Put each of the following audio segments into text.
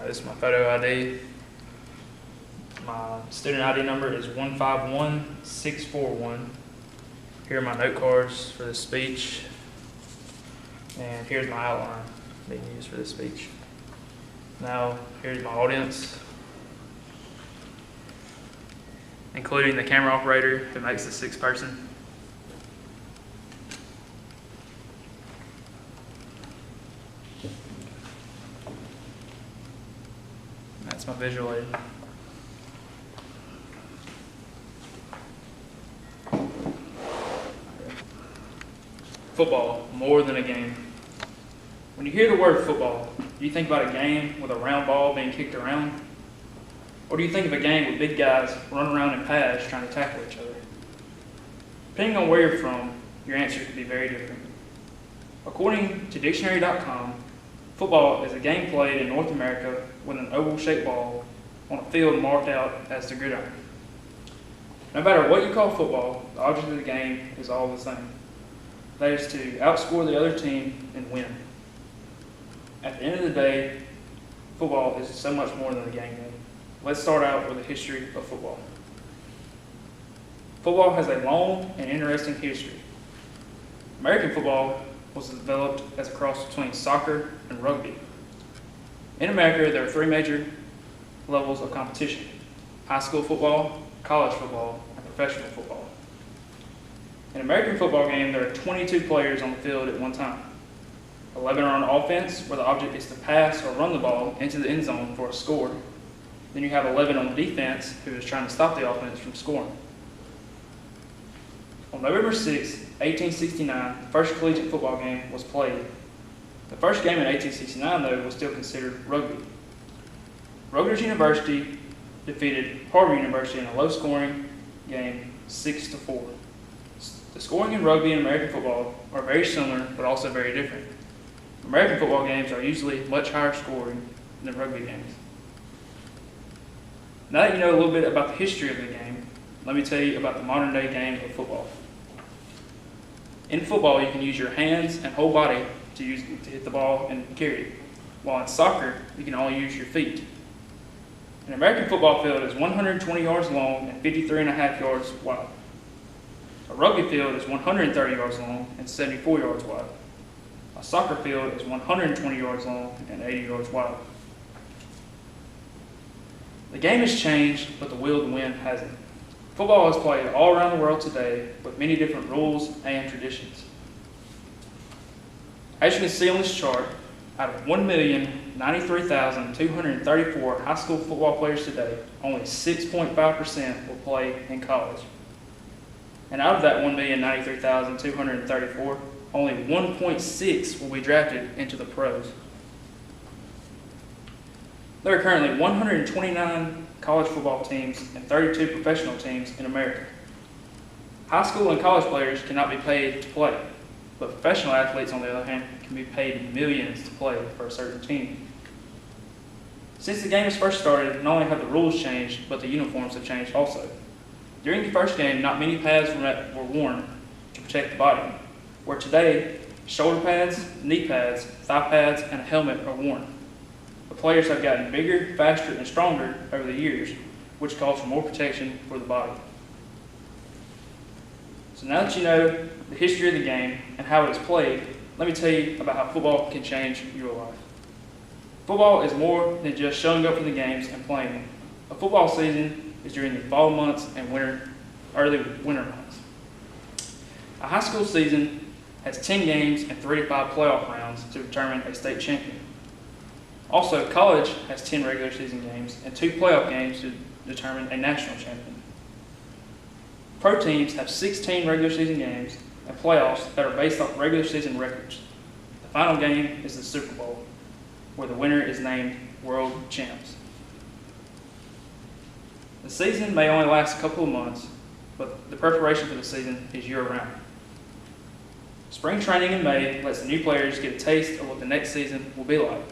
This is my photo ID. My student ID number is 151641. Here are my note cards for this speech. And here's my outline being used for this speech. Now, here's my audience, including the camera operator who makes the sixth person. That's my visual aid. Football, more than a game. When you hear the word football, do you think about a game with a round ball being kicked around? Or do you think of a game with big guys running around in pads trying to tackle each other? Depending on where you're from, your answer could be very different. According to dictionary.com, football is a game played in North America with an oval-shaped ball on a field marked out as the gridiron. No matter what you call football, the object of the game is all the same. That is to outscore the other team and win. At the end of the day, football is so much more than a game. Let's start out with the history of football. Football has a long and interesting history. American football was developed as a cross between soccer and rugby. In America, there are three major levels of competition: high school football, college football, and professional football. In an American football game, there are 22 players on the field at one time. 11 are on offense, where the object is to pass or run the ball into the end zone for a score. Then you have 11 on defense, who is trying to stop the offense from scoring. On November 6, 1869, the first collegiate football game was played. The first game in 1869, though, was still considered rugby. Rutgers University defeated Harvard University in a low-scoring game, 6-4. The scoring in rugby and American football are very similar, but also very different. American football games are usually much higher scoring than rugby games. Now that you know a little bit about the history of the game, let me tell you about the modern day game of football. In football, you can use your hands and whole body to hit the ball and carry it, while in soccer, you can only use your feet. An American football field is 120 yards long and 53.5 yards wide. A rugby field is 130 yards long and 74 yards wide. A soccer field is 120 yards long and 80 yards wide. The game has changed, but the will to win hasn't. Football is played all around the world today with many different rules and traditions. As you can see on this chart, out of 1,093,234 high school football players today, only 6.5% will play in college. And out of that 1,093,234, only 1.6 will be drafted into the pros. There are currently 129 college football teams and 32 professional teams in America. High school and college players cannot be paid to play, but professional athletes, on the other hand, can be paid millions to play for a certain team. Since the game has first started, not only have the rules changed, but the uniforms have changed also. During the first game, not many pads were worn to protect the body, where today, shoulder pads, knee pads, thigh pads, and a helmet are worn. The players have gotten bigger, faster, and stronger over the years, which calls for more protection for the body. So now that you know the history of the game and how it is played, let me tell you about how football can change your life. Football is more than just showing up for the games and playing them. A football season is during the fall months and early winter months. A high school season has 10 games and 3 to 5 playoff rounds to determine a state champion. Also, college has 10 regular season games and 2 playoff games to determine a national champion. Pro teams have 16 regular season games and playoffs that are based off regular season records. The final game is the Super Bowl, where the winner is named world champs. The season may only last a couple of months, but the preparation for the season is year-round. Spring training in May lets the new players get a taste of what the next season will be like.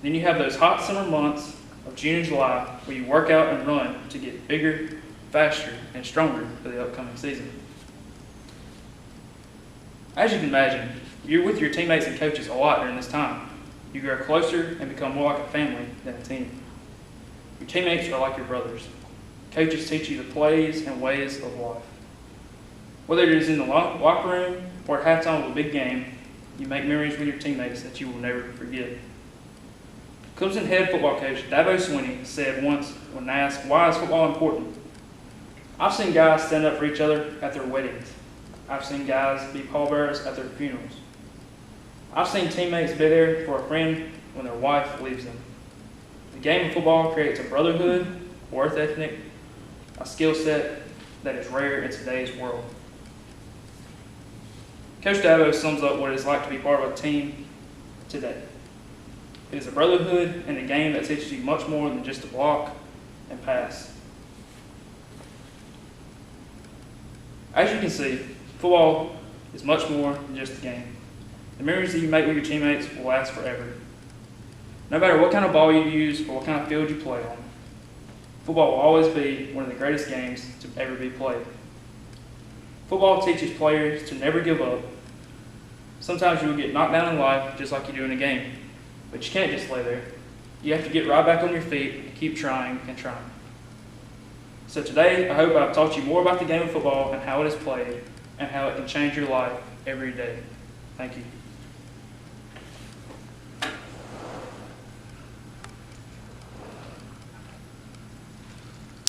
Then you have those hot summer months of June and July where you work out and run to get bigger, faster, and stronger for the upcoming season. As you can imagine, you're with your teammates and coaches a lot during this time. You grow closer and become more like a family than a team. Your teammates are like your brothers. Coaches teach you the plays and ways of life. Whether it is in the locker room or at halftime of a big game, you make memories with your teammates that you will never forget. Clemson head football coach Dabo Swinney said once when asked, "Why is football important?" "I've seen guys stand up for each other at their weddings. I've seen guys be pallbearers at their funerals. I've seen teammates be there for a friend when their wife leaves them. The game of football creates a brotherhood, work ethic, a skill set that is rare in today's world." Coach Dabo sums up what it is like to be part of a team today. It is a brotherhood and a game that teaches you much more than just to block and pass. As you can see, football is much more than just a game. The memories that you make with your teammates will last forever. No matter what kind of ball you use or what kind of field you play on, football will always be one of the greatest games to ever be played. Football teaches players to never give up. Sometimes you will get knocked down in life just like you do in a game, but you can't just lay there. You have to get right back on your feet and keep trying and trying. So today, I hope I've taught you more about the game of football and how it is played and how it can change your life every day. Thank you.